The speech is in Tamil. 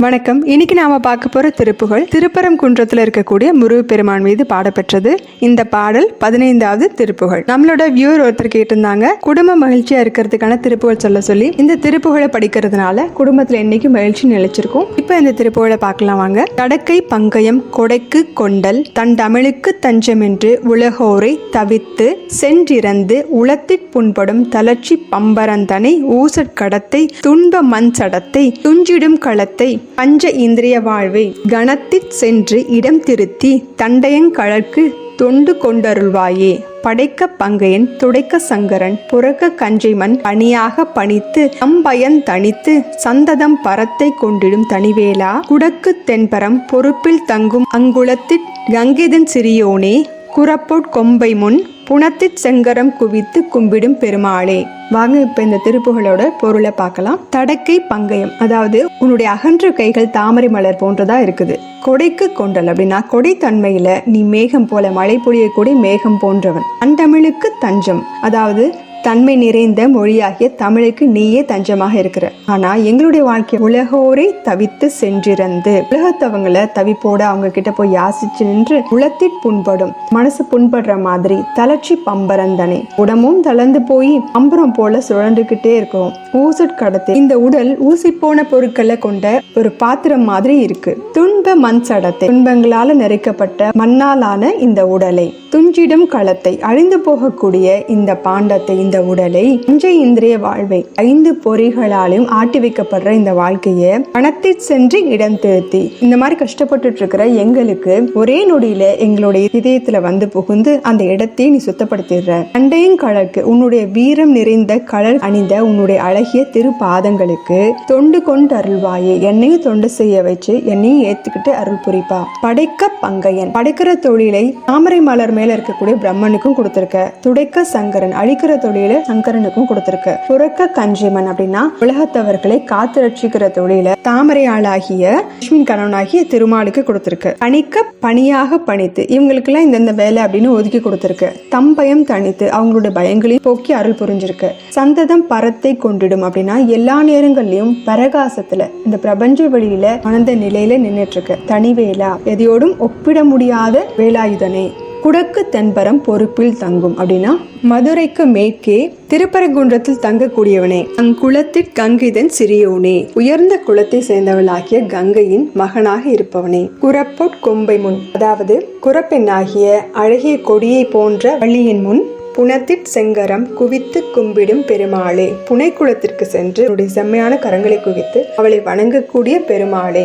வணக்கம். இன்னைக்கு நாம பார்க்க போற திருப்புகழ் திருப்பரங்குன்றத்தில் இருக்கக்கூடிய முருகப்பெருமான் மீது பாடப்பெற்றது. இந்த பாடல் 15வது திருப்புகழ். நம்மளோட வியூவர் ஒருத்தர் கேட்டிருந்தாங்க, குடும்ப மகிழ்ச்சியா இருக்கிறதுக்கான திருப்புகழ் சொல்ல சொல்லி. இந்த திருப்புகழை படிக்கிறதுனால குடும்பத்துல என்னைக்கு மகிழ்ச்சி நிலைச்சிருக்கும். இப்ப இந்த திருப்புகழை பார்க்கலாம் வாங்க. தடக்கை பங்கயம் கொடைக்கு கொண்டல் தண்டமிழுக்கு தஞ்சம் என்று உலகோரை தவித்து சென்றிறந்து உளத்திற் புண்படும் தளர்ச்சி பம்பரந்தனை ஊசற்கடத்தை துன்ப மண் சடத்தை துஞ்சிடும் களத்தை பஞ்ச இந்திரிய வாழ்வை கணத்திற் சென்று இடம் திருத்தி தண்டையங்கழற்கு தொண்டு கொண்டருள்வாயே. படைக்க பங்கையன் துடைக்க சங்கரன் புறக்க கஞ்சைமன் பணியாக பணித்து தம்பயன் தனித்து சந்ததம் பரத்தை கொண்டிடும் தனிவேலா குடக்கு தென்பரம் பொறுப்பில் தங்கும் அங்குளத்திற் கங்கிதன் சிறியோனே குரப்போட் கொம்பை முன் புனத்திற் செங்கரம் குவித்து கும்பிடும் பெருமாளே. வாங்க இப்ப இந்த திருப்புகளோட பொருளை பார்க்கலாம். தடக்கை பங்கயம், அதாவது உன்னுடைய அகன்ற கைகள் தாமரை மலர் போன்றதா இருக்குது. கொடைக்கு கொண்டல் அப்படின்னா கொடை தன்மையில நீ மேகம் போல மழை பொழியக்கூடிய மேகம் போன்றவன். அந்தமிழுக்கு தஞ்சம், அதாவது தன்மை நிறைந்த மொழியாகிய தமிழுக்கு நீயே தஞ்சமாக இருக்கிற. ஆனா எங்களுடைய வாழ்க்கை உலகோரை தவித்து சென்றிறந்து உலகத்தவங்களை தவிப்போட அவங்க கிட்ட போய் யாசிச்சு நின்று உளத்திற் புண்படும், மனசு புண்படுற மாதிரி தளர்ச்சி பம்பரந்தனை, உடம்பும் தளர்ந்து போய் பம்பரம் போல சுழண்டுகிட்டே இருக்கும். ஊசற்கடத்தை, இந்த உடல் ஊசி போன பொருட்களை கொண்ட ஒரு பாத்திரம் மாதிரி இருக்கு. துன்ப மண் சடத்தை, துன்பங்களால நிறைக்கப்பட்ட மண்ணாலான இந்த உடலை, துஞ்சிடும் களத்தை, அழிந்து போகக்கூடிய இந்த பாண்டத்தை, இந்த உடலை, பஞ்ச இந்திரிய வாழ்வை, 5 பொறிகளாலும் ஆட்டி வைக்கப்படுற இந்த வாழ்க்கைய பணத்தில் சென்று இடம் திருத்தி, இந்த மாதிரி கஷ்டப்பட்டு இருக்கிற எங்களுக்கு ஒரே நொடியில எங்களுடைய இதயத்துல வந்து புகுந்து அந்த இடத்தை நீ சுத்தப்படுத்திடுற. அண்டையும் கழற்கு, உன்னுடைய வீரம் நிறைந்த கடல் அணிந்த உன்னுடைய அழகிய திரு பாதங்களுக்கு தொண்டு கொண்டு அருள்வாயே. என்னையும் தொண்டு செய்ய வச்சு என்னையும் ஏத்துக்கிட்டு அருள் புரிப்பா. படைக்க பங்கையன், படைக்கிற தொழிலை தாமரை மலர் மேல இருக்கக்கூடிய பிரம்மனுக்கும் கொடுத்திருக்க. துடைக்க சங்கரன், அழிக்கிற தொழில சங்கரனுக்கும் கொடுத்திருக்க. புறக்க கஞ்சிமன் அப்படின்னா உலகத்தவர்களை காத்து ரட்சிக்கிற தொழில தாமரை ஆளாகிய லட்சுமி கணவனாகிய திருமாலுக்கு கொடுத்திருக்க. பணிக்க பணியாக பணித்து இவங்களுக்கு எல்லாம் இந்த வேலை அப்படின்னு ஒதுக்கி கொடுத்திருக்க. தம்பயம் தனித்து அவங்களுடைய பயங்களையும் போக்கி அருள் புரிஞ்சிருக்க. சந்ததம் பரத்தை கொண்டிடும் அப்படின்னா எல்லா நேரங்கள்லயும் பரகாசத்துல இந்த பிரபஞ்ச வழியில ஆனந்த நிலையில நின்றுட்டு இருக்க. தனிவேலா, எதையோடும் ஒப்பிட முடியாத வேலாயுதனே. குடக்கு தென்பரம் பொறுப்பில் தங்கும் அப்படின்னா மதுரைக்கு மேற்கே திருப்பரங்குன்றத்தில் தங்கக்கூடியவனே. அங்குளத்திற் கங்கிதன் சிறியோனே, உயர்ந்த குலத்தை சேர்ந்தவளாகிய கங்கையின் மகனாக இருப்பவனே. குரப்போட் கொம்பை முன், அதாவது குரப்பெண்ணாகிய அழகிய கொடியை போன்ற வள்ளியின் முன் புனத்திற் செங்கரம் குவித்து கும்பிடும் பெருமாளே. புனைக்குளத்திற்கு சென்று உன்னுடைய செம்மையான கரங்களை குவித்து அவளை வணங்கக்கூடிய பெருமாளே.